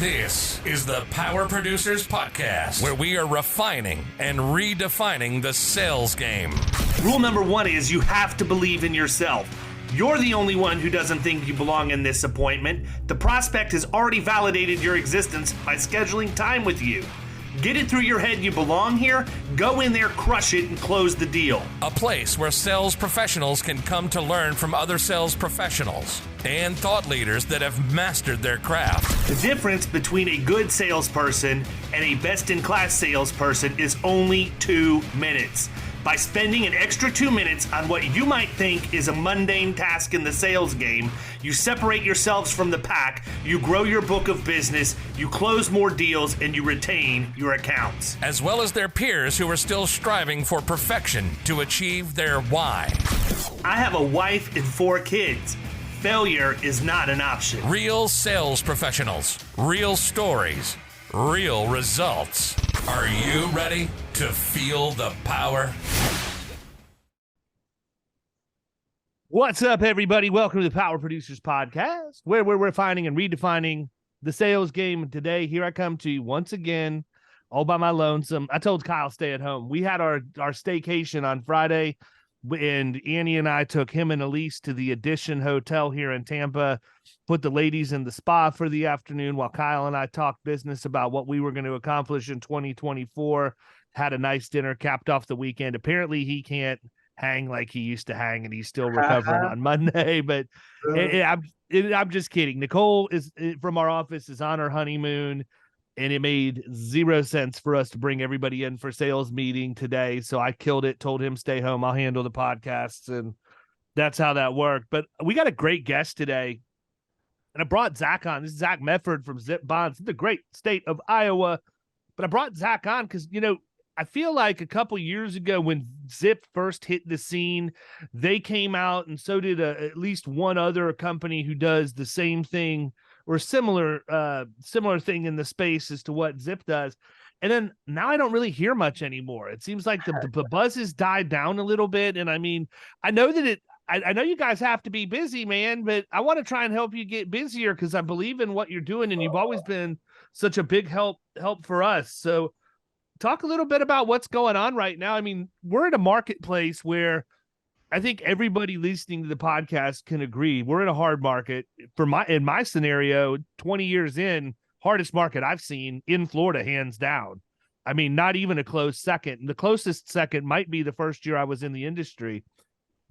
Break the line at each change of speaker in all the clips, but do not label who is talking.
This is the Power Producers Podcast, where we are refining and redefining the sales game.
Rule number one is you have to believe in yourself. You're the only one who doesn't think you belong in this appointment. The prospect has already validated your existence by scheduling time with you. Get it through your head you belong here, go in there, crush it, and close the deal.
A place where sales professionals can come to learn from other sales professionals and thought leaders that have mastered their craft.
The difference between a good salesperson and a best-in-class salesperson is only 2 minutes. By spending an extra 2 minutes on what you might think is a mundane task in the sales game, you separate yourselves from the pack, you grow your book of business, you close more deals, and you retain your accounts.
As well as their peers who are still striving for perfection to achieve their why.
I have a wife and 4 kids. Failure is not an option.
Real sales professionals, real stories, real results. Are you ready to feel the power?
What's up, everybody? Welcome to the Power Producers Podcast, where we're refining and redefining the sales game. And today, here I come to you once again, all by my lonesome. I told Kyle stay at home. We had our staycation on Friday, and Annie and I took him and Elise to the Edition Hotel here in Tampa, put the ladies in the spa for the afternoon while Kyle and I talked business about what we were going to accomplish in 2024, had a nice dinner, capped off the weekend. Apparently he can't hang like he used to hang, and he's still recovering on Monday, but I'm just kidding. Nicole is from our office is on her honeymoon, and it made 0 sense for us to bring everybody in for sales meeting today. So I killed it, told him stay home. I'll handle the podcasts, and that's how that worked. But we got a great guest today, and I brought Zach on. This is Zach Mefferd from Zip Bonds, the great state of Iowa. But I brought Zach on because, I feel like a couple years ago when Zip first hit the scene, they came out, and so did at least one other company who does the same thing or similar thing in the space as to what Zip does. And then now I don't really hear much anymore. It seems like the buzz has died down a little bit. And I mean, I know that I know you guys have to be busy, man, but I want to try and help you get busier because I believe in what you're doing, and you've always been such a big help for us. So talk a little bit about what's going on right now. I mean, we're in a marketplace where I think everybody listening to the podcast can agree we're in a hard market. In my scenario, 20 years in, hardest market I've seen in Florida, hands down. I mean, not even a close second. The closest second might be the first year I was in the industry.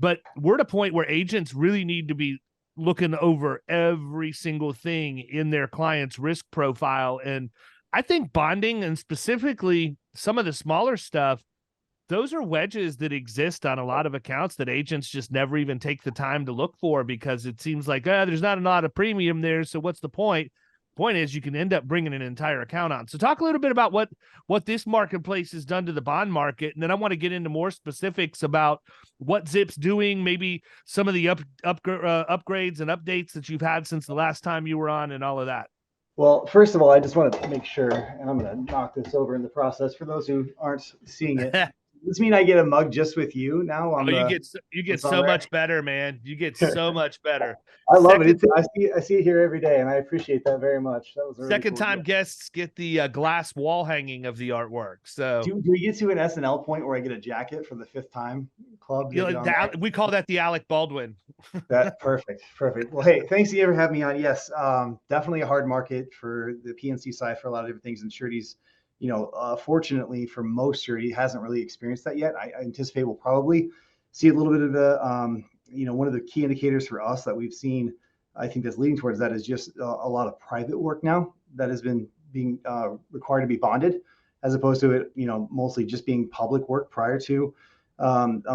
But we're at a point where agents really need to be looking over every single thing in their client's risk profile. And I think bonding, and specifically some of the smaller stuff, those are wedges that exist on a lot of accounts that agents just never even take the time to look for, because it seems like there's not a lot of premium there. So what's the point? Point is you can end up bringing an entire account on. So talk a little bit about what this marketplace has done to the bond market. And then I want to get into more specifics about what Zip's doing, maybe some of the upgrades and updates that you've had since the last time you were on, and all of that.
Well, first of all, I just want to make sure, and I'm going to knock this over in the process for those who aren't seeing it. Does this mean I get a mug just with you now?
You get so much better, man. You get so much better.
I love it. I see it here every day, and I appreciate that very much. That was a really
second
cool
time
gift.
Guests get the glass wall hanging of the artwork. So
do we get to an SNL point where I get a jacket for the 5th time club?
We call that the Alec Baldwin.
That perfect. Well, hey, thanks again for having me on. Yes, definitely a hard market for the PNC side for a lot of different things, and sureties. Fortunately for most surety, hasn't really experienced that yet. I anticipate we'll probably see a little bit of the, one of the key indicators for us that we've seen, I think that's leading towards that, is just a lot of private work now that has been being required to be bonded, as opposed to it, mostly just being public work prior to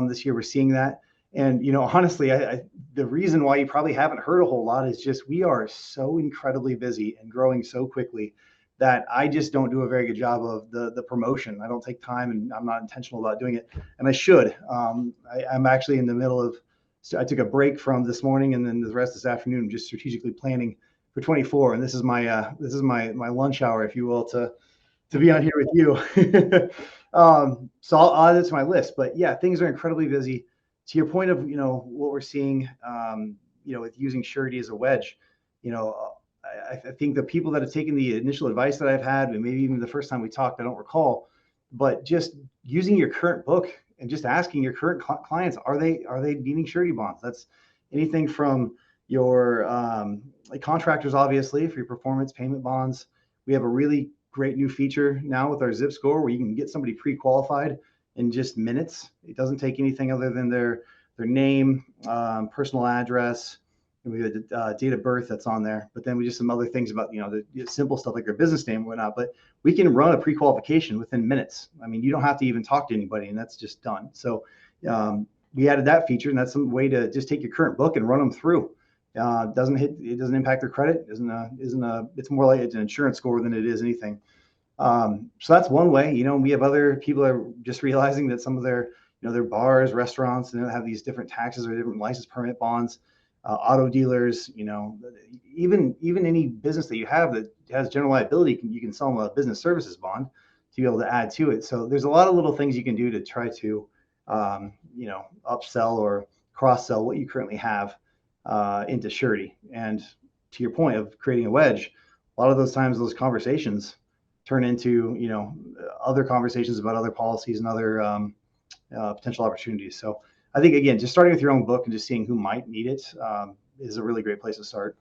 this year. We're seeing that. And, honestly, the reason why you probably haven't heard a whole lot is just we are so incredibly busy and growing so quickly that I just don't do a very good job of the promotion. I don't take time, and I'm not intentional about doing it. And I should. I'm actually in the middle of, I took a break from this morning and then the rest this afternoon, just strategically planning for 24. And this is my lunch hour, if you will, to be on here with you. So I'll add it to my list. But yeah, things are incredibly busy. To your point of, what we're seeing, with using surety as a wedge, I think the people that have taken the initial advice that I've had, and maybe even the first time we talked, I don't recall, but just using your current book and just asking your current clients, are they needing surety bonds? That's anything from your like contractors, obviously, for your performance payment bonds. We have a really great new feature now with our zip score where you can get somebody pre-qualified in just minutes. It doesn't take anything other than their name, personal address, and we have the date of birth that's on there. But then we just some other things about, the simple stuff like their business name and whatnot. But we can run a pre-qualification within minutes. I mean, you don't have to even talk to anybody, and that's just done. So we added that feature, and that's some way to just take your current book and run them through. It doesn't impact their credit. It's more like it's an insurance score than it is anything. So that's one way. We have other people that are just realizing that some of their bars, restaurants, have these different taxes or different license permit bonds. Auto dealers, even any business that you have that has general liability, you can sell them a business services bond to be able to add to it. So there's a lot of little things you can do to try to, upsell or cross sell what you currently have into surety. And to your point of creating a wedge, a lot of those times those conversations turn into other conversations about other policies and other potential opportunities. So I think, again, just starting with your own book and just seeing who might need it is a really great place to start.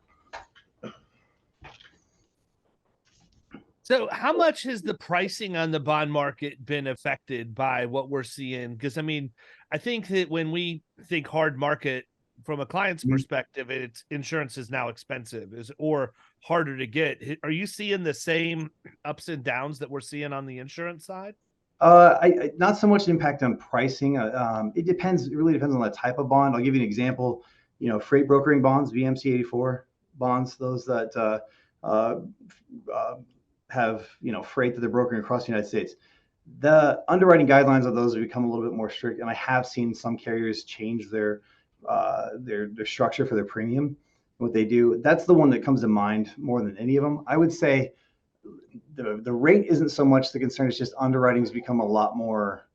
So how much has the pricing on the bond market been affected by what we're seeing? Because, I mean, I think that when we think hard market from a client's perspective, it's insurance is now expensive or harder to get. Are you seeing the same ups and downs that we're seeing on the insurance side?
I not so much impact on pricing. It depends. It really depends on the type of bond. I'll give you an example. Freight brokering bonds, VMC 84 bonds, those that have freight that they're brokering across the United States. The underwriting guidelines of those have become a little bit more strict, and I have seen some carriers change their structure for their premium. What they do, that's the one that comes to mind more than any of them. I would say the rate isn't so much the concern. It's just underwriting has become a lot more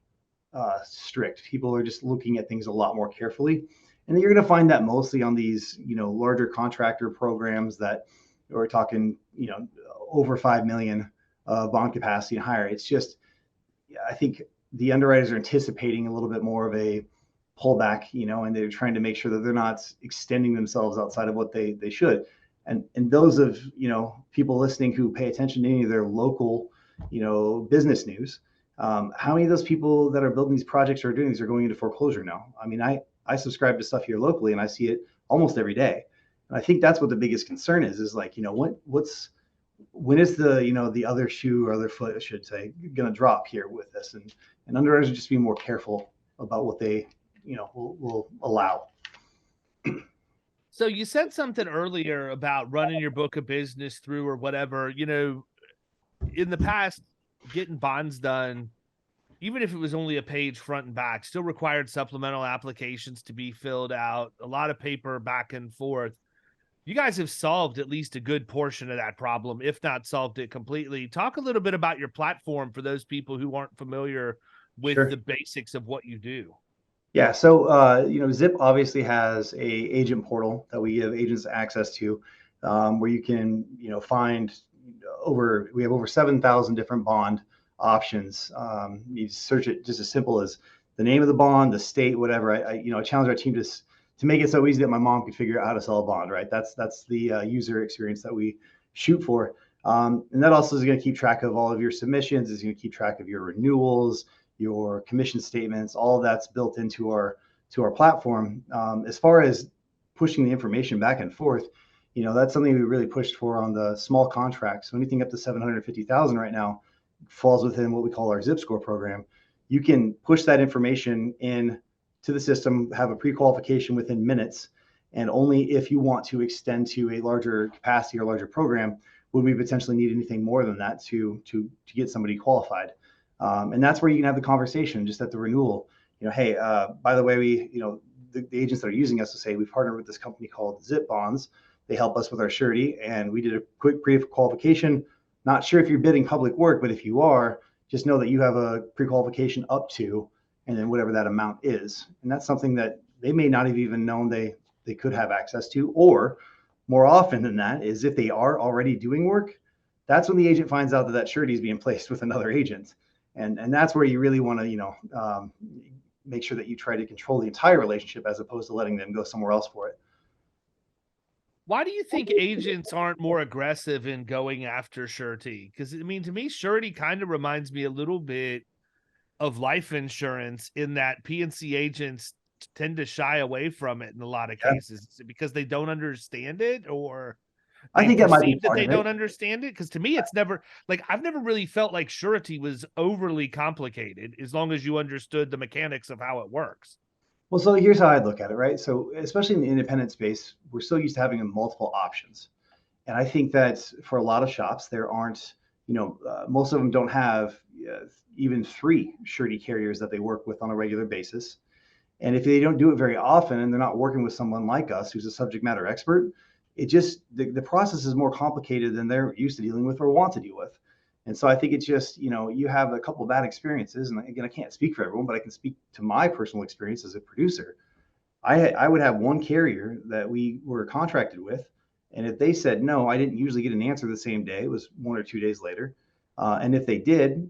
strict. People are just looking at things a lot more carefully, and you're going to find that mostly on these larger contractor programs that we're talking over 5 million bond capacity and higher. It's just, I think the underwriters are anticipating a little bit more of a pullback, and they're trying to make sure that they're not extending themselves outside of what they should. And those of people listening who pay attention to any of their local business news, how many of those people that are building these projects or doing these are going into foreclosure now? I mean, I subscribe to stuff here locally, and I see it almost every day. And I think that's what the biggest concern is like, when is the other shoe or other foot, I should say, going to drop here with this? And underwriters are just being more careful about what they will allow.
So you said something earlier about running your book of business through or whatever. In the past, getting bonds done, even if it was only a page front and back, still required supplemental applications to be filled out, a lot of paper back and forth. You guys have solved at least a good portion of that problem, if not solved it completely. Talk a little bit about your platform for those people who aren't familiar with the basics of what you do.
Yeah, so Zip obviously has a agent portal that we give agents access to, where you can find we have over 7,000 different bond options. You search it just as simple as the name of the bond, the state, whatever. I challenge our team to make it so easy that my mom could figure out how to sell a bond. Right, that's the user experience that we shoot for, and that also is going to keep track of all of your submissions. Is going to keep track of your renewals, your commission statements. All of that's built into our platform. As far as pushing the information back and forth, that's something we really pushed for on the small contracts. So anything up to 750,000 right now falls within what we call our Zip Score program. You can push that information in to the system, have a pre-qualification within minutes, and only if you want to extend to a larger capacity or larger program would we potentially need anything more than that to get somebody qualified. And that's where you can have the conversation just at the renewal. Hey, by the way, the agents that are using us will say we've partnered with this company called Zip Bonds. They help us with our surety, and we did a quick pre-qualification. Not sure if you're bidding public work, but if you are, just know that you have a pre-qualification up to, and then whatever that amount is. And that's something that they may not have even known they could have access to, or More often than that is if they are already doing work, that's when the agent finds out that that surety is being placed with another agent. And that's where you really want to, make sure that you try to control the entire relationship as opposed to letting them go somewhere else for it.
Why do you think agents aren't more aggressive in going after surety? Because, I mean, to me, surety kind of reminds me a little bit of life insurance in that P&C agents tend to shy away from it in a lot of cases. Is it because they don't understand it, or
I
they
think that might be
perceive that
part
they
of it.
don't understand it? Because to me, it's never like I've never really felt like surety was overly complicated as long as you understood the mechanics of how it works.
Well, so here's how I look at it, right? So, especially in the independent space, we're so used to having multiple options. And I think that for a lot of shops, there aren't, most of them don't have even 3 surety carriers that they work with on a regular basis. And if they don't do it very often and they're not working with someone like us who's a subject matter expert, it just, the process is more complicated than they're used to dealing with or want to deal with. And so I think it's just, you have a couple of bad experiences. And again, I can't speak for everyone, but I can speak to my personal experience as a producer. I would have one carrier that we were contracted with. And if they said no, I didn't usually get an answer the same day. It was 1 or 2 days later. And if they did,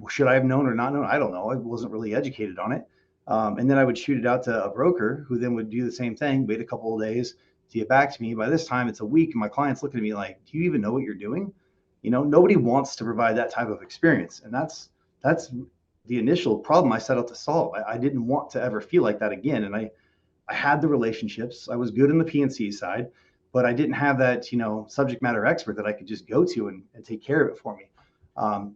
should I have known or not known? I don't know. I wasn't really educated on it. And then I would shoot it out to a broker who then would do the same thing, wait a couple of days to get back to me. By this time, it's a week, and my client's looking at me like, do you even know what you're doing? Nobody wants to provide that type of experience. And that's the initial problem I set out to solve. I didn't want to ever feel like that again. And I had the relationships. I was good in the P&C side, but I didn't have that, subject matter expert that I could just go to and take care of it for me.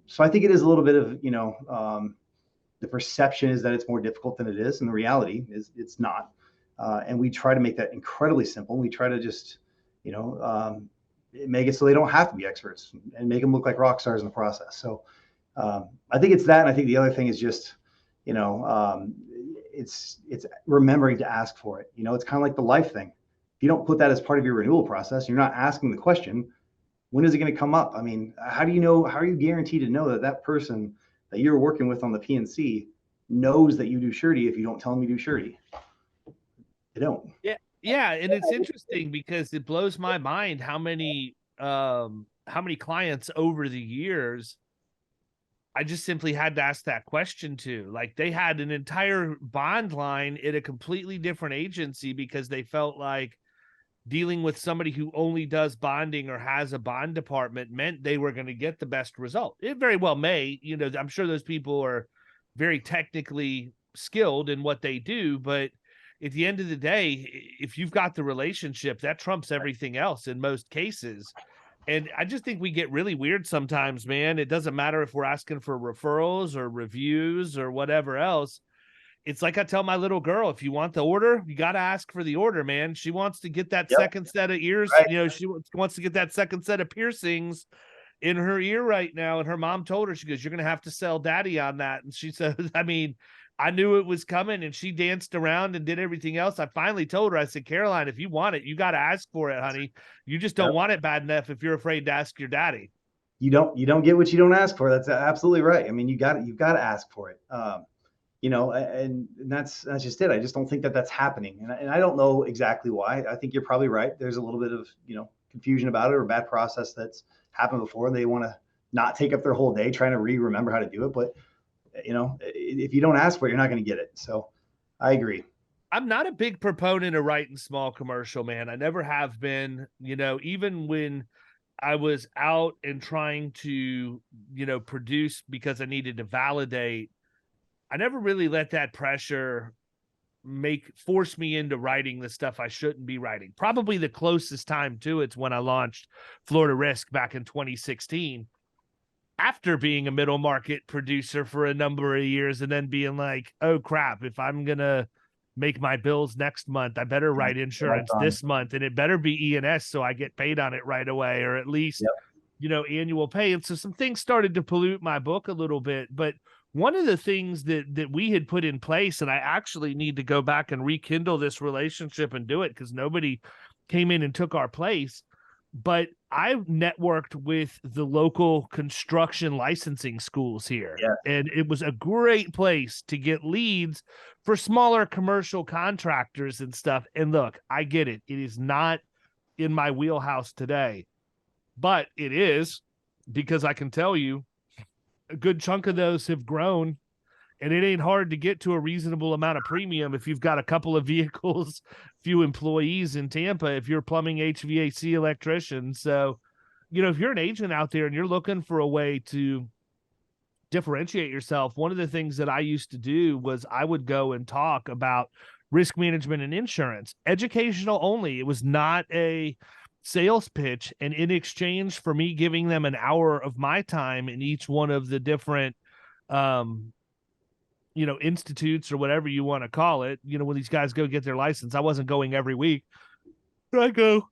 So I think it is a little bit of, the perception is that it's more difficult than it is. And the reality is it's not. And we try to make that incredibly simple. We try to just, make it so they don't have to be experts and make them look like rock stars in the process. So I think it's that. And I think the other thing is just, it's remembering to ask for it. It's kind of like the life thing. If you don't put that as part of your renewal process, you're not asking the question, when is it going to come up? I mean, how are you guaranteed to know that that person that you're working with on the P&C knows that you do surety if you don't tell them you do surety? They don't.
Yeah. Yeah. And it's interesting because it blows my mind how many clients over the years I just simply had to ask that question to. Like, they had an entire bond line at a completely different agency because they felt like dealing with somebody who only does bonding or has a bond department meant they were going to get the best result. It very well may, I'm sure those people are very technically skilled in what they do, but at the end of the day, if you've got the relationship, that trumps everything else in most cases. And I just think we get really weird sometimes, man. It doesn't matter if we're asking for referrals or reviews or whatever else. It's like I tell my little girl, if you want the order, you got to ask for the order, man. She wants to get that second set of ears.
Right.
She wants to get that second set of piercings in her ear right now. And her mom told her, she goes, you're going to have to sell daddy on that. And she says, I mean, I knew it was coming, and she danced around and did everything else. I finally told her, I said, Caroline, if you want it, you got to ask for it, honey. You just don't want it bad enough if you're afraid to ask your daddy.
You don't get what you don't ask for. That's absolutely right. I mean, you've got to ask for it. And that's just it. I just don't think that that's happening. And I don't know exactly why. I think you're probably right. There's a little bit of, confusion about it or bad process that's happened before. They want to not take up their whole day trying to remember how to do it. But, if you don't ask for it, you're not going to get it. So I agree.
I'm not a big proponent of writing small commercial, man. I never have been, even when I was out and trying to, produce because I needed to validate, I never really let that pressure force me into writing the stuff I shouldn't be writing. Probably the closest time to it's when I launched Florida Risk back in 2016. After being a middle market producer for a number of years and then being like, oh crap, if I'm going to make my bills next month, I better write insurance this month, and it better be E&S so I get paid on it right away, or at least, annual pay. And so some things started to pollute my book a little bit. But one of the things that we had put in place, and I actually need to go back and rekindle this relationship and do it because nobody came in and took our place, but I networked with the local construction licensing schools here.
Yeah.
And it was a great place to get leads for smaller commercial contractors and stuff. And look, I get it. It is not in my wheelhouse today, but it is, because I can tell you a good chunk of those have grown, and it ain't hard to get to a reasonable amount of premium if you've got a couple of vehicles, few employees in Tampa, if you're plumbing, HVAC, electrician. So, if you're an agent out there and you're looking for a way to differentiate yourself, one of the things that I used to do was I would go and talk about risk management and insurance, educational only. It was not a sales pitch. And in exchange for me giving them an hour of my time in each one of the different, institutes or whatever you want to call it, when these guys go get their license, I wasn't going every week. I go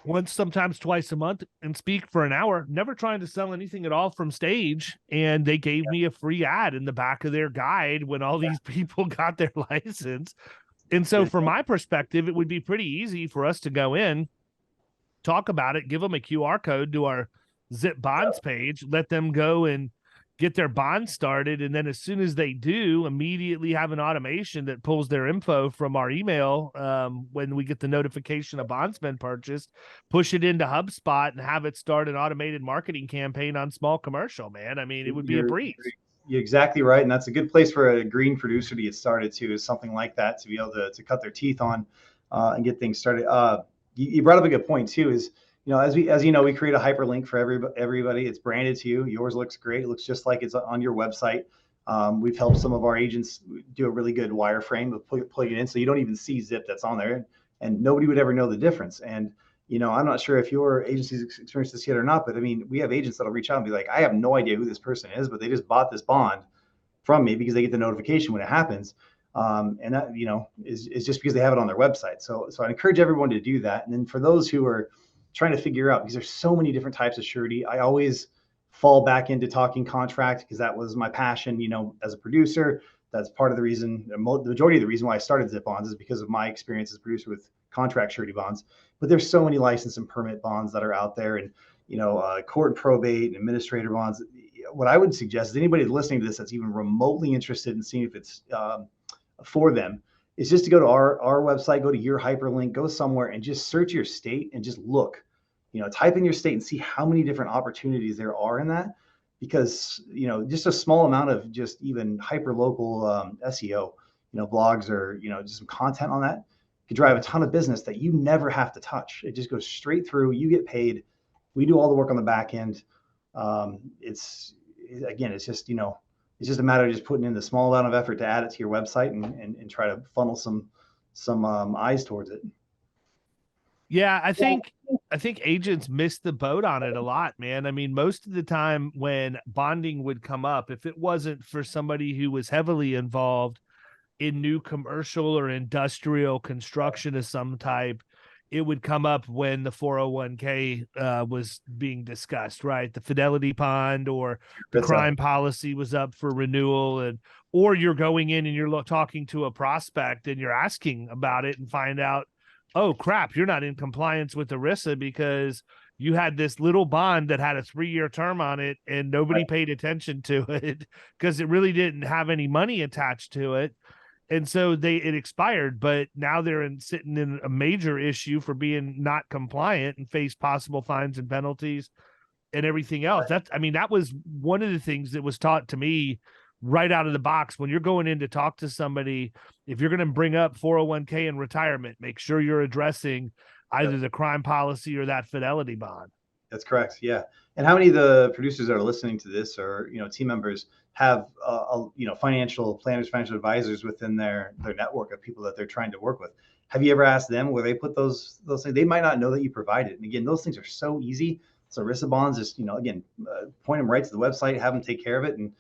once, sometimes twice a month, and speak for an hour, never trying to sell anything at all from stage. And they gave me a free ad in the back of their guide when all these people got their license. And so from my perspective, it would be pretty easy for us to go in, talk about it, give them a QR code to our Zip Bonds page, let them go and get their bond started. And then as soon as they do, immediately have an automation that pulls their info from our email when we get the notification a bond's been purchased, push it into HubSpot, and have it start an automated marketing campaign on small commercial, man. I mean, it would be a breeze.
You're exactly right. And that's a good place for a green producer to get started too, is something like that, to be able to cut their teeth on and get things started. You brought up a good point too, is, as you know, we create a hyperlink for everybody. It's branded to you. Yours looks great. It looks just like it's on your website. We've helped some of our agents do a really good wireframe of plug it in, so you don't even see Zip that's on there, and nobody would ever know the difference. And I'm not sure if your agency's experienced this yet or not, but I mean, we have agents that'll reach out and be like, I have no idea who this person is, but they just bought this bond from me because they get the notification when it happens. And that, is just because they have it on their website. So I encourage everyone to do that. And then for those who are trying to figure out, because there's so many different types of surety, I always fall back into talking contract because that was my passion, as a producer. That's part of the reason, the majority of the reason why I started Zip Bonds is because of my experience as a producer with contract surety bonds. But there's so many license and permit bonds that are out there, and court and probate and administrator bonds. What I would suggest is anybody listening to this that's even remotely interested in seeing if it's for them, is just to go to our website, go to your hyperlink, go somewhere and just search your state and just look, type in your state and see how many different opportunities there are in that. Because, just a small amount of just even hyper local SEO, blogs or, just some content on that could drive a ton of business that you never have to touch. It just goes straight through. You get paid. We do all the work on the back end. It's just, it's just a matter of just putting in the small amount of effort to add it to your website and try to funnel some eyes towards it.
Yeah, I think agents miss the boat on it a lot, man. I mean, most of the time when bonding would come up, if it wasn't for somebody who was heavily involved in new commercial or industrial construction of some type, it would come up when the 401k was being discussed, right? The fidelity bond or the crime policy was up for renewal, or you're going in and you're talking to a prospect and you're asking about it and find out, oh crap, you're not in compliance with ERISA because you had this little bond that had a 3-year term on it and nobody paid attention to it because it really didn't have any money attached to it. And so it expired, but now they're sitting in a major issue for being not compliant and face possible fines and penalties and everything else. That was one of the things that was taught to me right out of the box. When you're going in to talk to somebody, if you're going to bring up 401k and retirement, make sure you're addressing either the crime policy or that fidelity bond.
That's correct. Yeah. And how many of the producers that are listening to this or, team members have, financial planners, financial advisors within their network of people that they're trying to work with? Have you ever asked them where they put those things? They might not know that you provide it. And again, those things are so easy. So ERISA bonds, just, point them right to the website, have them take care of it. And,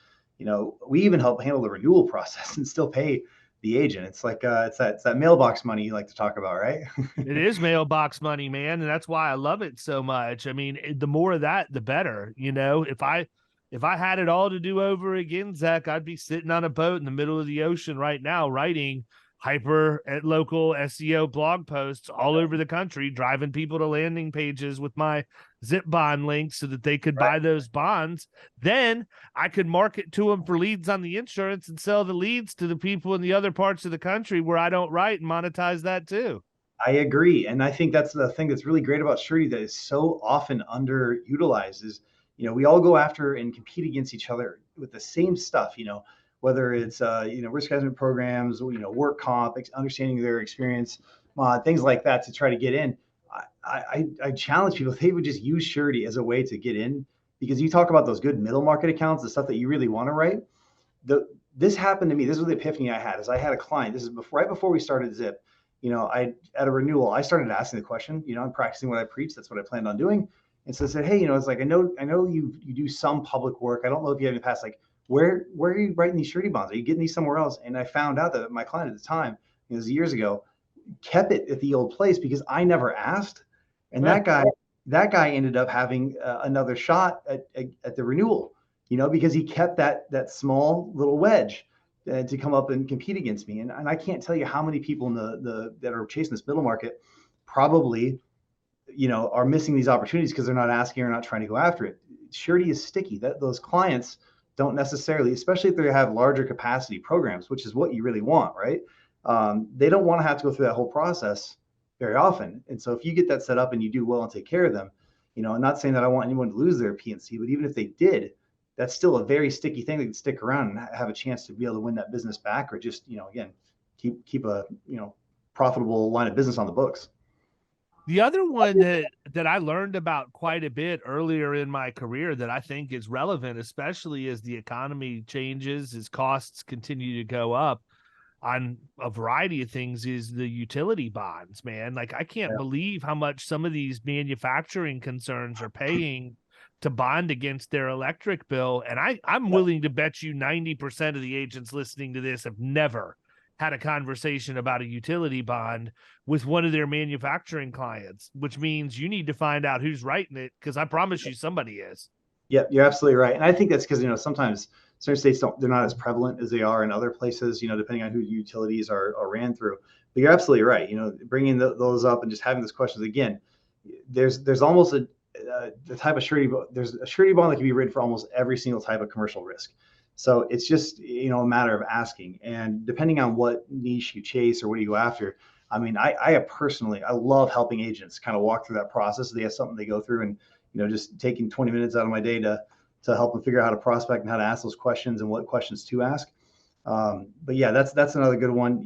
we even help handle the renewal process and still pay the agent. It's like, it's that mailbox money you like to talk about, right?
It is mailbox money, man. And that's why I love it so much. I mean, the more of that, the better. If I had it all to do over again, Zach, I'd be sitting on a boat in the middle of the ocean right now, writing hyper at local SEO blog posts all over the country, driving people to landing pages with my Zip Bond links so that they could buy those bonds. Then I could market to them for leads on the insurance and sell the leads to the people in the other parts of the country where I don't write and monetize that too.
I agree. And I think that's the thing that's really great about surety that is so often underutilized is, we all go after and compete against each other with the same stuff, whether it's, risk management programs, work comp, understanding their experience, things like that to try to get in. I challenge people, if they would just use surety as a way to get in, because you talk about those good middle market accounts, the stuff that you really want to write. This happened to me. This was the epiphany I had. Is I had a client. This is right before we started Zip. I at a renewal, I started asking the question. I'm practicing what I preach. That's what I planned on doing. And so I said, hey, it's like I know you do some public work. I don't know if you have in the past, like where are you writing these surety bonds? Are you getting these somewhere else? And I found out that my client at the time, it was years ago, kept it at the old place because I never asked. And that guy ended up having another shot at the renewal. Because he kept that small little wedge to come up and compete against me. And I can't tell you how many people in that are chasing this middle market probably, are missing these opportunities because they're not asking or not trying to go after it. Surety is sticky. Those clients don't necessarily, especially if they have larger capacity programs, which is what you really want, right? They don't want to have to go through that whole process very often. And so if you get that set up and you do well and take care of them, I'm not saying that I want anyone to lose their PNC, but even if they did, that's still a very sticky thing that can stick around and have a chance to be able to win that business back, or just, again, keep a, profitable line of business on the books.
The other one that I learned about quite a bit earlier in my career that I think is relevant, especially as the economy changes, as costs continue to go up on a variety of things, is the utility bonds, man. Like, I can't believe how much some of these manufacturing concerns are paying to bond against their electric bill. And I'm willing to bet you 90% of the agents listening to this have never had a conversation about a utility bond with one of their manufacturing clients, which means you need to find out who's writing it, because I promise you somebody is.
Yeah, you're absolutely right. And I think that's because, sometimes certain states they're not as prevalent as they are in other places, depending on who utilities are ran through. But you're absolutely right. Bringing those up and just having those questions again, there's almost the type of surety, there's a surety bond that can be written for almost every single type of commercial risk. So it's just, a matter of asking, and depending on what niche you chase or what you go after. I mean, I personally, I love helping agents kind of walk through that process. They have something they go through, and, just taking 20 minutes out of my day to help them figure out how to prospect and how to ask those questions and what questions to ask. But yeah, that's another good one.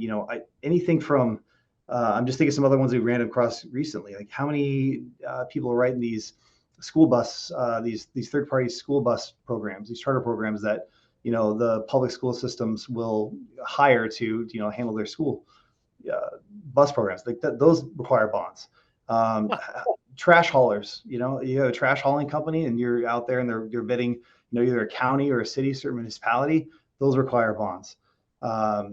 Anything from, I'm just thinking some other ones we ran across recently, like how many people are writing these school bus, these third-party school bus programs, these charter programs that, the public school systems will hire to, handle their school bus programs. Like those require bonds. Trash haulers, you have a trash hauling company and you're out there and they're bidding, either a county or a city, certain municipality, those require bonds. I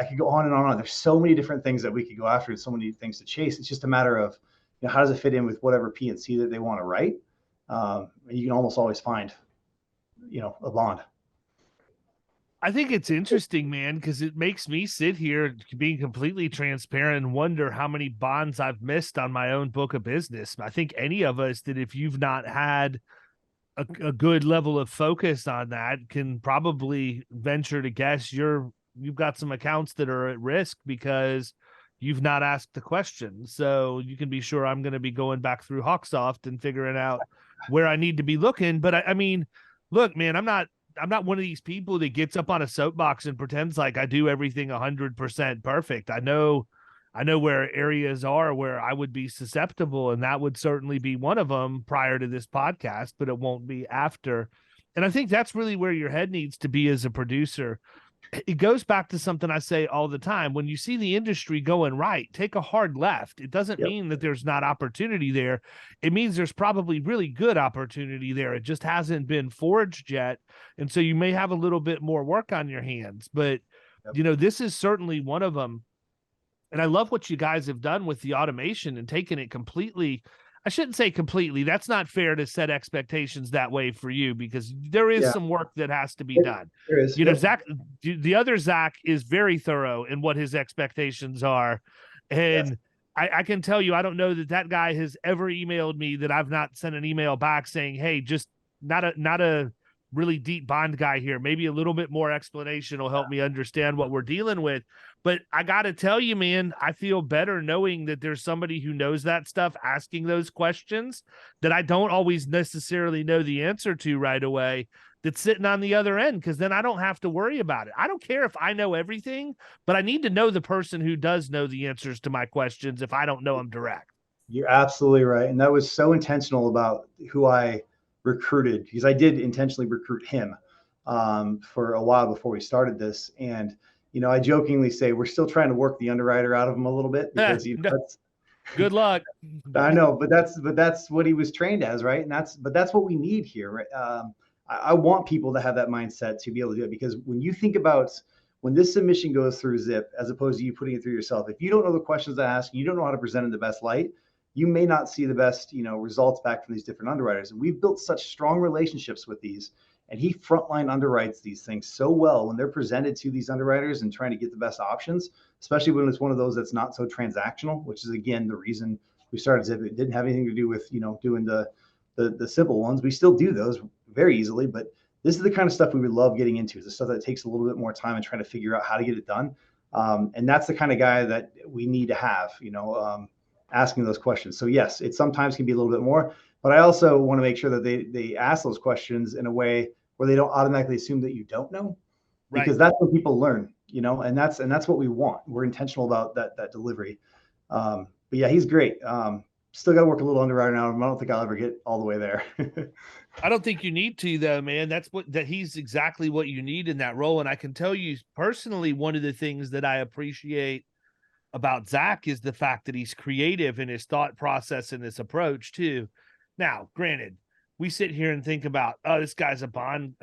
could go on and on. There's so many different things that we could go after and so many things to chase. It's just a matter of, how does it fit in with whatever PNC that they want to write? And you can almost always find, a bond.
I think it's interesting, man, because it makes me sit here being completely transparent and wonder how many bonds I've missed on my own book of business. I think any of us that, if you've not had a good level of focus on that, can probably venture to guess you've got some accounts that are at risk because you've not asked the question. So you can be sure I'm going to be going back through Hawksoft and figuring out where I need to be looking. But I mean, look, man, I'm not one of these people that gets up on a soapbox and pretends like I do everything 100% perfect. I know where areas are where I would be susceptible, and that would certainly be one of them prior to this podcast, but it won't be after. And I think that's really where your head needs to be as a producer. It goes back to something I say all the time. When you see the industry going right, take a hard left. It doesn't mean that there's not opportunity there. It means there's probably really good opportunity there. It just hasn't been forged yet. And so you may have a little bit more work on your hands, but this is certainly one of them. And I love what you guys have done with the automation and taken it completely. I shouldn't say completely. That's not fair to set expectations that way for you, because there is some work that has to be done.
There is.
Zach, the other Zach is very thorough in what his expectations are. And I can tell you, I don't know that guy has ever emailed me that I've not sent an email back saying, hey, just not a really deep bond guy here. Maybe a little bit more explanation will help me understand what we're dealing with. But I got to tell you, man, I feel better knowing that there's somebody who knows that stuff asking those questions that I don't always necessarily know the answer to right away, that's sitting on the other end, because then I don't have to worry about it. I don't care if I know everything, but I need to know the person who does know the answers to my questions if I don't know them direct.
You're absolutely right. And that was so intentional about who I recruited, because I did intentionally recruit him for a while before we started this. And, I jokingly say we're still trying to work the underwriter out of him a little bit because that's
good luck.
I know, but that's what he was trained as, right? And that's what we need here, right? I want people to have that mindset to be able to do it, because when you think about when this submission goes through Zip, as opposed to you putting it through yourself, if you don't know the questions to ask, you don't know how to present in the best light, you may not see the best, results back from these different underwriters. And we've built such strong relationships with these, and he frontline underwrites these things so well when they're presented to these underwriters and trying to get the best options, especially when it's one of those that's not so transactional, which is again the reason we started Zip. It didn't have anything to do with, doing the simple ones. We still do those very easily, but this is the kind of stuff we would love getting into, is the stuff that takes a little bit more time and trying to figure out how to get it done. And that's the kind of guy that we need to have, asking those questions. So yes, it sometimes can be a little bit more, but I also want to make sure that they ask those questions in a way where they don't automatically assume that you don't know, because that's when people learn, and that's what we want. We're intentional about that delivery. But yeah, he's great. Still got to work a little underwriting out of him. I don't think I'll ever get all the way there.
I don't think you need to, though, man. That he's exactly what you need in that role. And I can tell you personally, one of the things that I appreciate about Zach is the fact that he's creative in his thought process and his approach too. Now, granted, we sit here and think about, oh, this guy's a bond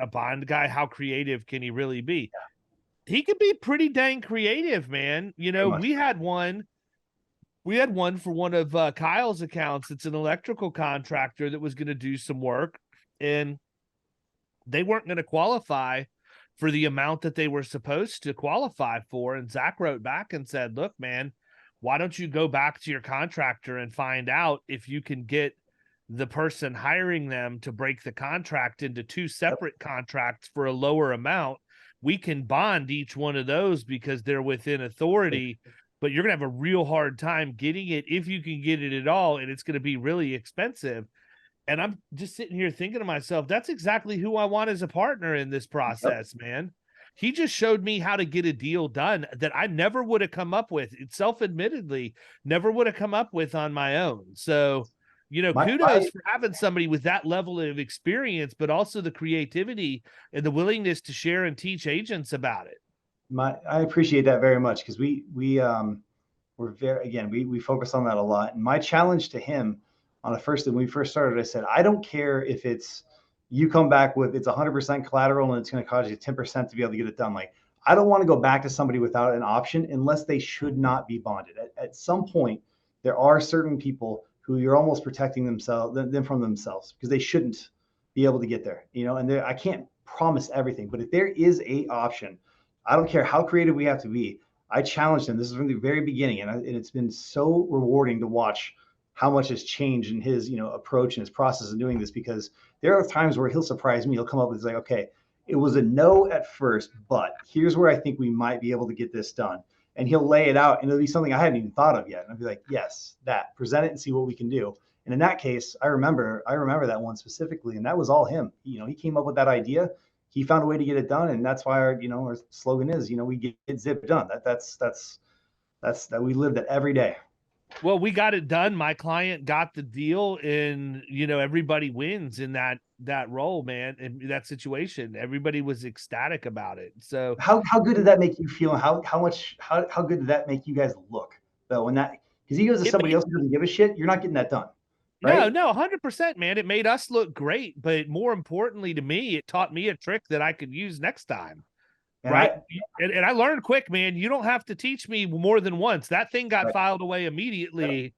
guy. How creative can he really be? He could be pretty dang creative, man. We had one for one of Kyle's accounts. It's an electrical contractor that was going to do some work, and they weren't going to qualify for the amount that they were supposed to qualify for. And Zach wrote back and said, look, man, why don't you go back to your contractor and find out if you can get the person hiring them to break the contract into two separate contracts for a lower amount. We can bond each one of those because they're within authority, but you're going to have a real hard time getting it if you can get it at all. And it's going to be really expensive. And I'm just sitting here thinking to myself, that's exactly who I want as a partner in this process, man. He just showed me how to get a deal done that I never would have come up with. It self-admittedly never would have come up with on my own. So, kudos for having somebody with that level of experience, but also the creativity and the willingness to share and teach agents about it.
I appreciate that very much, because we focus on that a lot. And my challenge to him when we first started, I said, I don't care if it's you come back with it's 100% collateral and it's going to cost you 10% to be able to get it done. Like, I don't want to go back to somebody without an option unless they should not be bonded. At some point, there are certain people who you're almost protecting them from themselves, because they shouldn't be able to get there. And I can't promise everything, but if there is a option, I don't care how creative we have to be. I challenged him. This is from the very beginning, and it's been so rewarding to watch how much has changed in his, approach and his process of doing this, because there are times where he'll surprise me. He'll come up with like, okay, it was a no at first, but here's where I think we might be able to get this done. And he'll lay it out, and it'll be something I hadn't even thought of yet. And I'll be like, yes, present it and see what we can do. And in that case, I remember that one specifically, and that was all him. He came up with that idea. He found a way to get it done. And that's why our slogan is, we get Zip done. That's that we live that every day.
Well, we got it done. My client got the deal, and everybody wins in that role, man. In that situation, everybody was ecstatic about it. So
how good did that make you feel? How good did that make you guys look though? Because he goes to somebody else who doesn't give a shit, you're not getting that done. Right?
No, 100%, man. It made us look great, but more importantly to me, it taught me a trick that I could use next time. And right. And I learned quick, man. You don't have to teach me more than once. That thing got filed away immediately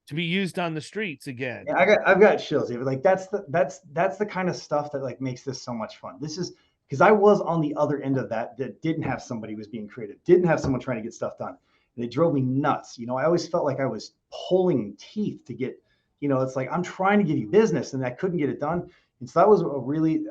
to be used on the streets again.
Yeah, I've got chills. Like that's the kind of stuff that like makes this so much fun. This is because I was on the other end of that didn't have somebody who was being creative, didn't have someone trying to get stuff done. And it drove me nuts. I always felt like I was pulling teeth to get, it's like, I'm trying to give you business and I couldn't get it done. And so that was a really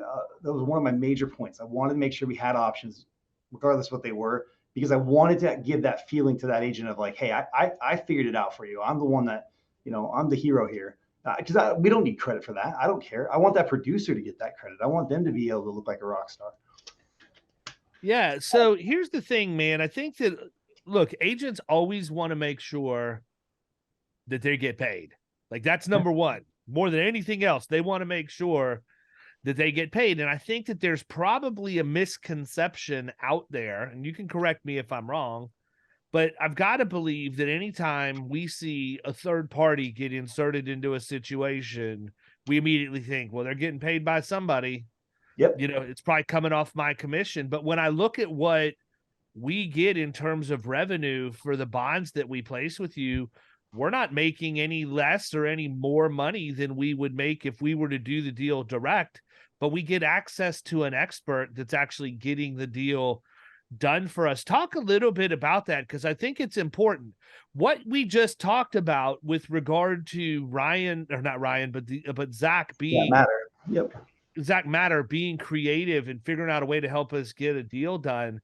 that was one of my major points. I wanted to make sure we had options, regardless of what they were, because I wanted to give that feeling to that agent of like, hey, I figured it out for you. I'm the one that, I'm the hero here. Because we don't need credit for that. I don't care. I want that producer to get that credit. I want them to be able to look like a rock star.
Yeah. So here's the thing, man. I think that, look, agents always want to make sure that they get paid. Like that's number one. More than anything else, they want to make sure that they get paid. And I think that there's probably a misconception out there, and you can correct me if I'm wrong, but I've got to believe that anytime we see a third party get inserted into a situation, we immediately think, well, they're getting paid by somebody.
Yep.
It's probably coming off my commission. But when I look at what we get in terms of revenue for the bonds that we place with you, we're not making any less or any more money than we would make if we were to do the deal direct, but we get access to an expert that's actually getting the deal done for us. Talk a little bit about that, because I think it's important. What we just talked about with regard to Zach being Zach Mefferd being creative and figuring out a way to help us get a deal done.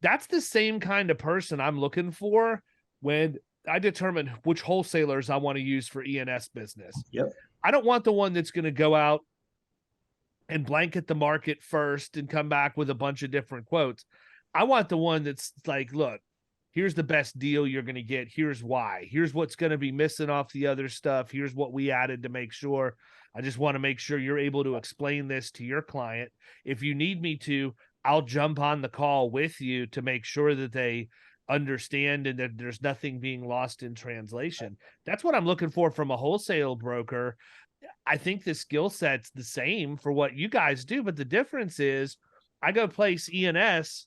That's the same kind of person I'm looking for when I determine which wholesalers I want to use for E&S business.
Yep.
I don't want the one that's going to go out and blanket the market first and come back with a bunch of different quotes. I want the one that's like, look, here's the best deal you're going to get. Here's why. Here's what's going to be missing off the other stuff. Here's what we added to make sure. I just want to make sure you're able to explain this to your client. If you need me to, I'll jump on the call with you to make sure that they understand and that there's nothing being lost in translation. That's what I'm looking for from a wholesale broker. I think the skill set's the same for what you guys do, but the difference is I go place E&S,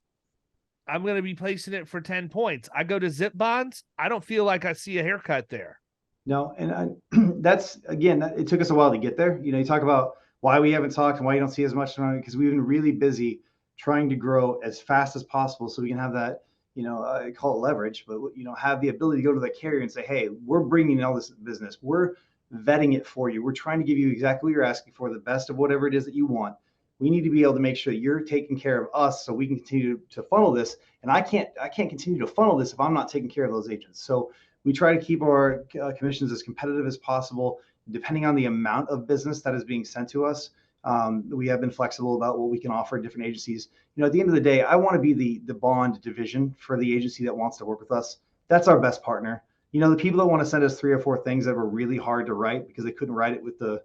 I'm going to be placing it for 10 points. I go to zip bonds, I don't feel like I see a haircut there.
No, and that's, again, it took us a while to get there. You talk about why we haven't talked and why you don't see as much, because we've been really busy trying to grow as fast as possible so we can have that, I call it leverage, but, have the ability to go to the carrier and say, hey, we're bringing in all this business. We're vetting it for you. We're trying to give you exactly what you're asking for, the best of whatever it is that you want. We need to be able to make sure that you're taking care of us so we can continue to funnel this. And I can't continue to funnel this if I'm not taking care of those agents. So we try to keep our commissions as competitive as possible, depending on the amount of business that is being sent to us. We have been flexible about what we can offer different agencies. At the end of the day, I want to be the bond division for the agency that wants to work with us. That's our best partner. The people that want to send us 3 or 4 things that were really hard to write because they couldn't write it with the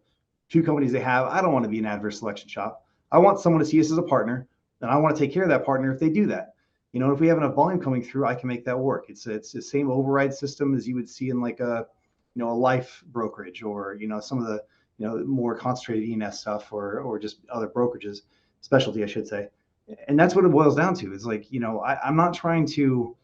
2 companies they have, I don't want to be an adverse selection shop. I want someone to see us as a partner, and I want to take care of that partner if they do that. If we have enough volume coming through, I can make that work. It's the same override system as you would see in like a life brokerage or, some of the, more concentrated E&S stuff or just other brokerages, specialty, I should say. And that's what it boils down to. It's like, I'm not trying to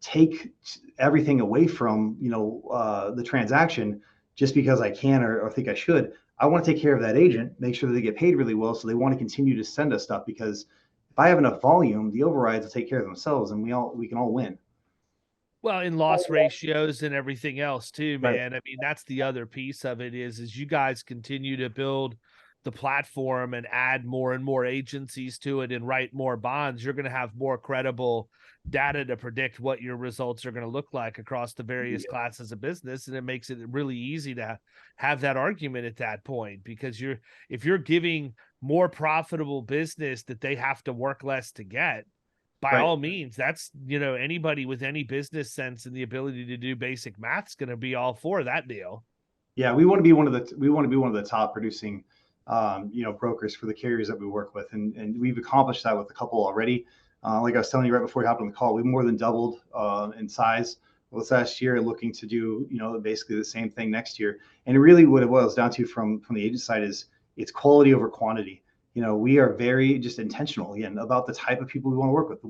take everything away from, the transaction just because I can or think I should. I want to take care of that agent, make sure that they get paid really well. So they want to continue to send us stuff, because if I have enough volume, the overrides will take care of themselves and we can all win.
Well, in loss ratios and everything else too, man.
Right.
I mean, that's the other piece of it is you guys continue to build the platform and add more and more agencies to it and write more bonds. You're going to have more credible data to predict what your results are going to look like across the various classes of business. And it makes it really easy to have that argument at that point, because if you're giving more profitable business that they have to work less to get, by all means, that's, anybody with any business sense and the ability to do basic math's going to be all for that deal.
Yeah, we want to be one of the top producing, brokers for the carriers that we work with, and we've accomplished that with a couple already. Like I was telling you right before we hopped on the call, we more than doubled in size this last year, looking to do basically the same thing next year. And really, what it boils down to from the agent side is it's quality over quantity. We are very just intentional again about the type of people we want to work with.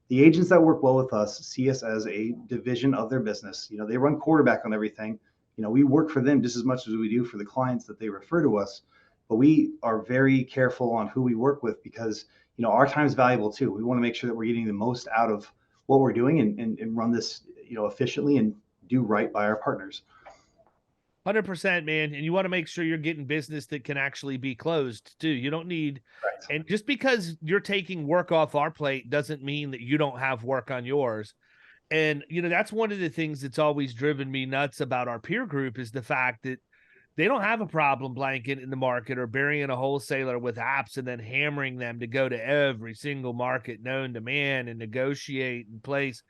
The agents that work well with us see us as a division of their business. They run quarterback on everything. We work for them just as much as we do for the clients that they refer to us. But we are very careful on who we work with, because our time is valuable too. We want to make sure that we're getting the most out of what we're doing and run this efficiently and do right by our partners.
100%, man. And you want to make sure you're getting business that can actually be closed too. You don't need,
Right.
and just because you're taking work off our plate doesn't mean that you don't have work on yours. And, that's one of the things that's always driven me nuts about our peer group is the fact that they don't have a problem blanket in the market or burying a wholesaler with apps and then hammering them to go to every single market known to man and negotiate and place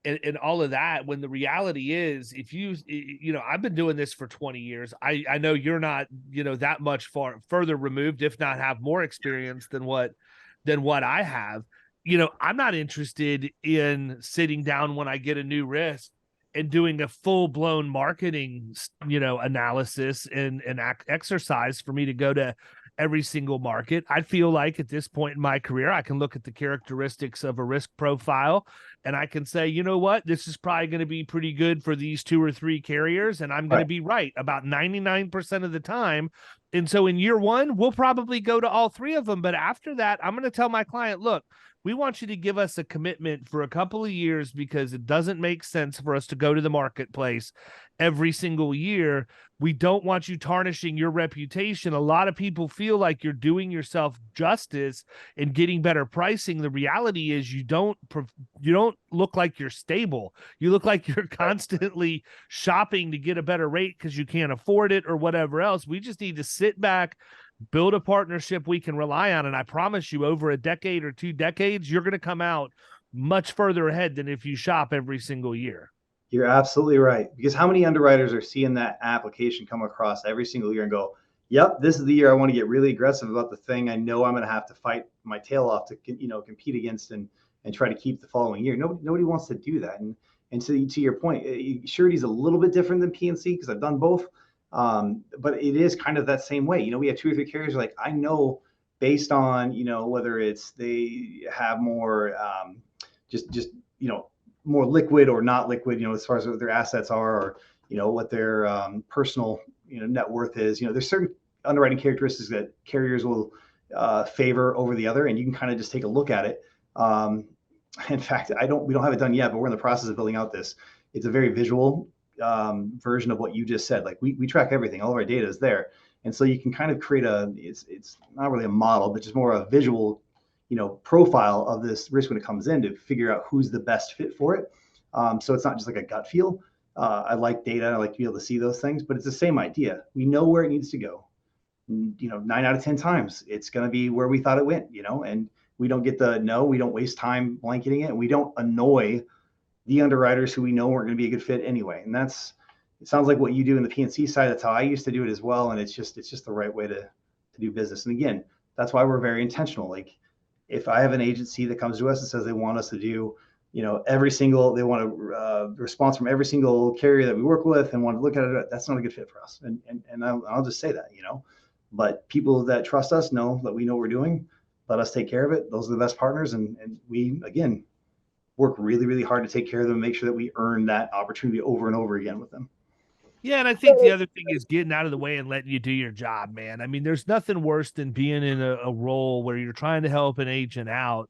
and all of that. When the reality is, if I've been doing this for 20 years. I know you're not, that much further removed, if not have more experience than what I have. I'm not interested in sitting down when I get a new risk and doing a full-blown marketing, analysis and exercise for me to go to every single market. I feel like at this point in my career, I can look at the characteristics of a risk profile and I can say, you know what, this is probably going to be pretty good for these 2 or 3 carriers. And I'm going to be right about 99% of the time. And so in year 1, we'll probably go to all 3 of them. But after that, I'm going to tell my client, look, we want you to give us a commitment for a couple of years because it doesn't make sense for us to go to the marketplace every single year. We don't want you tarnishing your reputation. A lot of people feel like you're doing yourself justice and getting better pricing. The reality is you don't look like you're stable. You look like you're constantly shopping to get a better rate because you can't afford it or whatever else. We just need to sit back, build a partnership we can rely on. And I promise you, over a decade or 2 decades, you're going to come out much further ahead than if you shop every single year.
You're absolutely right. Because how many underwriters are seeing that application come across every single year and go, yep, this is the year I want to get really aggressive about the thing I know I'm going to have to fight my tail off to, compete against and try to keep the following year. Nobody wants to do that. And to your point, surety is a little bit different than P&C because I've done both. But it is kind of that same way. We have 2 or 3 carriers like, I know based on, whether it's they have more, just more liquid or not liquid, as far as what their assets are, or, what their personal, net worth is. There's certain underwriting characteristics that carriers will favor over the other, and you can kind of just take a look at it. In fact, we don't have it done yet, but we're in the process of building out this. It's a very visual version of what you just said. Like we track everything, all of our data is there. And so you can kind of create it's not really a model, but just more a visual, profile of this risk when it comes in to figure out who's the best fit for it. So it's not just like a gut feel. I like data. I like to be able to see those things, but it's the same idea. We know where it needs to go. 9 out of 10 times it's going to be where we thought it went, and we don't get we don't waste time blanketing it. And we don't annoy the underwriters who we know weren't going to be a good fit anyway. And it sounds like what you do in the P&C side. That's how I used to do it as well. And it's just the right way to do business. And again, that's why we're very intentional. Like if I have an agency that comes to us and says they want us to do, they want a response from every single carrier that we work with and want to look at it, that's not a good fit for us. And I'll just say that, but people that trust us know that we know what we're doing, let us take care of it. Those are the best partners. And we, again, work really, really hard to take care of them and make sure that we earn that opportunity over and over again with them.
Yeah, and I think the other thing is getting out of the way and letting you do your job, man. I mean, there's nothing worse than being in a role where you're trying to help an agent out.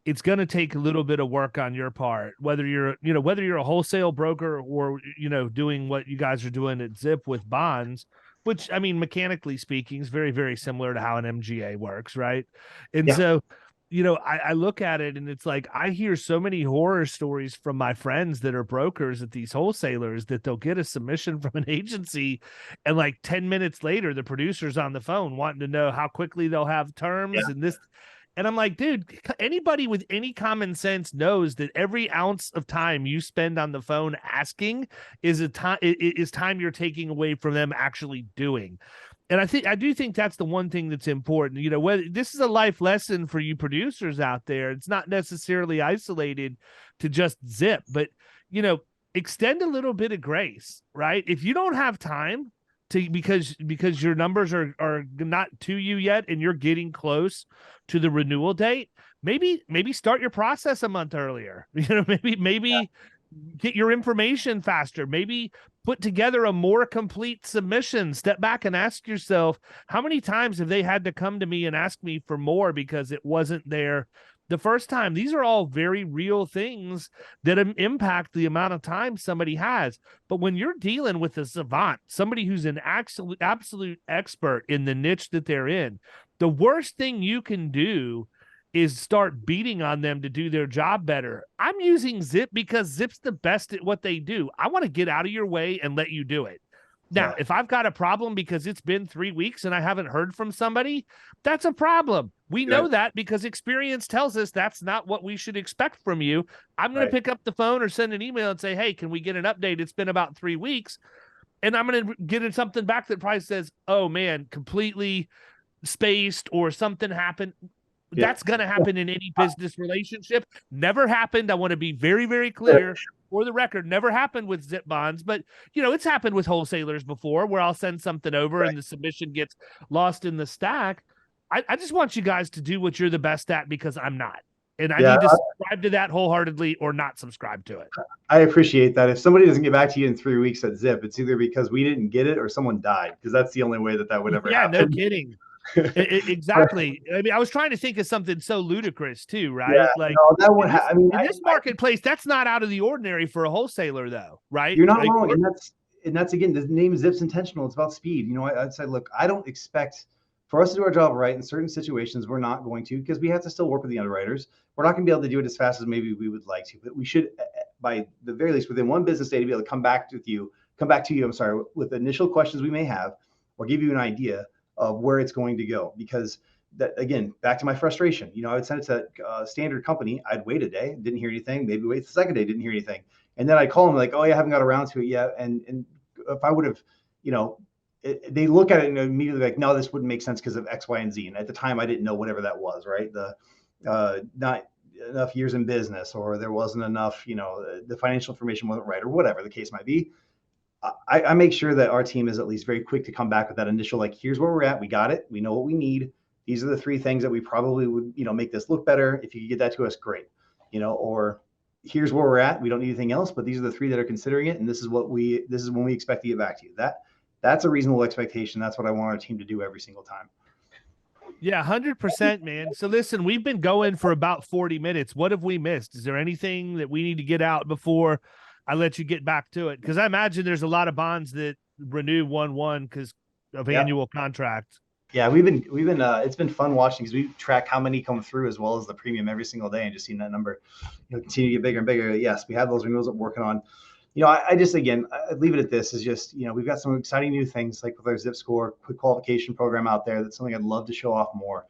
It's going to take a little bit of work on your part, whether you're a wholesale broker or, doing what you guys are doing at Zip with bonds, which, I mean, mechanically speaking is very, very similar to how an MGA works, right? And so, I look at it and it's like, I hear so many horror stories from my friends that are brokers at these wholesalers that they'll get a submission from an agency and like 10 minutes later, the producer's on the phone wanting to know how quickly they'll have terms and this. And I'm like, dude, anybody with any common sense knows that every ounce of time you spend on the phone asking is time you're taking away from them actually doing. And I do think that's the one thing that's important. Whether this is a life lesson for you producers out there, it's not necessarily isolated to just Zip, but extend a little bit of grace, right? If you don't have time to because your numbers are not to you yet and you're getting close to the renewal date, maybe start your process a month earlier. Maybe get your information faster, maybe put together a more complete submission. Step back and ask yourself, how many times have they had to come to me and ask me for more because it wasn't there the first time. These are all very real things that impact the amount of time somebody has. But when you're dealing with a savant, somebody who's an absolute expert in the niche that they're in, the worst thing you can do is start beating on them to do their job better. I'm using Zip because Zip's the best at what they do. I want to get out of your way and let you do it. Now, if I've got a problem because it's been 3 weeks and I haven't heard from somebody, that's a problem. We know that because experience tells us that's not what we should expect from you. I'm going to pick up the phone or send an email and say, hey, can we get an update? It's been about 3 weeks. And I'm going to get something back that probably says, oh, man, completely spaced or something happened. That's going to happen in any business relationship. Never happened. I want to be very, very clear. For the record, never happened with Zip bonds, but it's happened with wholesalers before where I'll send something over and the submission gets lost in the stack. I just want you guys to do what you're the best at because I'm not. And I need to subscribe to that wholeheartedly or not subscribe to it.
I appreciate that. If somebody doesn't get back to you in 3 weeks at Zip, it's either because we didn't get it or someone died, because that's the only way that would ever happen.
Yeah, no kidding. Exactly. I mean, I was trying to think of something so ludicrous too, right?
Yeah,
like
no, that would in
this marketplace, that's not out of the ordinary for a wholesaler, though, right?
You're not wrong, and that's again, the name Zip's intentional. It's about speed. I'd say, look, I don't expect for us to do our job right in certain situations. We're not going to, because we have to still work with the underwriters. We're not going to be able to do it as fast as maybe we would like to, but we should, by the very least, within one business day, to be able to come back to you. I'm sorry, with initial questions we may have, or give you an idea of where it's going to go. Because that, again, back to my frustration, I would send it to a standard company. I'd wait a day, didn't hear anything. Maybe wait the second day, didn't hear anything. And then I call them like, oh, yeah, I haven't got around to it yet. And if I would have, they look at it and immediately like, no, this wouldn't make sense because of X, Y, and Z. And at the time I didn't know whatever that was, right? The not enough years in business, or there wasn't enough, the financial information wasn't right, or whatever the case might be. I make sure that our team is at least very quick to come back with that initial, like, here's where we're at. We got it. We know what we need. These are the 3 things that we probably would, make this look better. If you could get that to us, great. Or here's where we're at. We don't need anything else, but these are the 3 that are considering it. And this is when we expect to get back to you. That's a reasonable expectation. That's what I want our team to do every single time.
Yeah, 100%, man. So listen, we've been going for about 40 minutes. What have we missed? Is there anything that we need to get out before I let you get back to it? Because I imagine there's a lot of bonds that renew 1/1 because of annual contracts.
Yeah, we've been it's been fun watching, because we track how many come through as well as the premium every single day, and just seeing that number continue to get bigger and bigger. Yes, we have those renewals that we're working on. I just, again, I'd leave it at this, is just, we've got some exciting new things like with our Zip Score quick qualification program out there. That's something I'd love to show off more.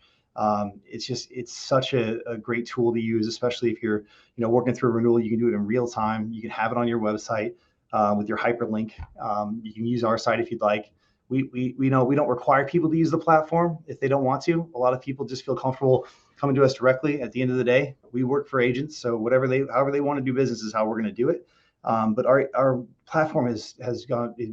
It's such a great tool to use, especially if you're, working through a renewal. You can do it in real time. You can have it on your website with your hyperlink. You can use our site if you'd like. We know we don't require people to use the platform if they don't want to. A lot of people just feel comfortable coming to us directly. At the end of the day, we work for agents, so however they want to do business is how we're going to do it. But our platform has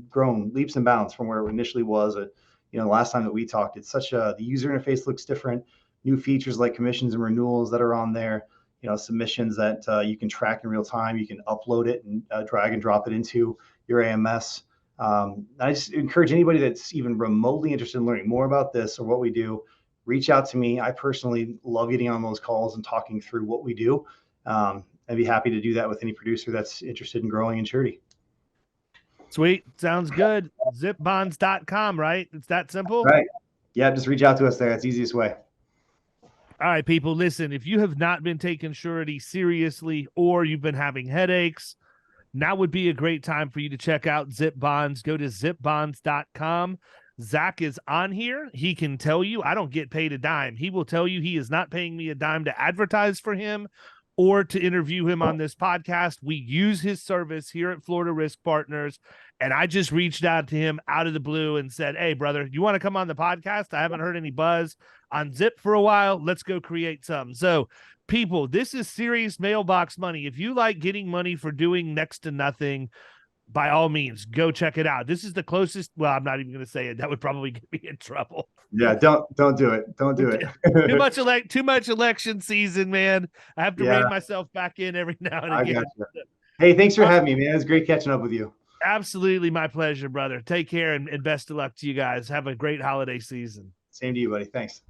grown leaps and bounds from where it initially was. The last time that we talked, it's the user interface looks different. New features like commissions and renewals that are on there. Submissions that you can track in real time. You can upload it and drag and drop it into your AMS. I just encourage anybody that's even remotely interested in learning more about this or what we do, reach out to me. I personally love getting on those calls and talking through what we do. I'd be happy to do that with any producer that's interested in growing in surety.
Sweet. Sounds good. Zipbonds.com, right? It's that simple?
Right. Yeah, just reach out to us there. That's the easiest way.
All right, people, listen, if you have not been taking surety seriously or you've been having headaches, now would be a great time for you to check out Zip Bonds. Go to zipbonds.com. Zach is on here. He can tell you I don't get paid a dime. He will tell you he is not paying me a dime to advertise for him or to interview him on this podcast. We use his service here at Florida Risk Partners, and I just reached out to him out of the blue and said, hey, brother, you want to come on the podcast? I haven't heard any buzz on Zip for a while. Let's go create something. So, people, this is serious mailbox money. If you like getting money for doing next to nothing, by all means, go check it out. This is the closest. Well, I'm not even going to say it. That would probably get me in trouble.
Yeah, don't do it. Don't do it.
Too much election season, man. I have to rein myself back in every now and again.
Hey, thanks for having me, man. It's great catching up with you.
Absolutely, my pleasure, brother. Take care and best of luck to you guys. Have a great holiday season.
Same to you, buddy. Thanks.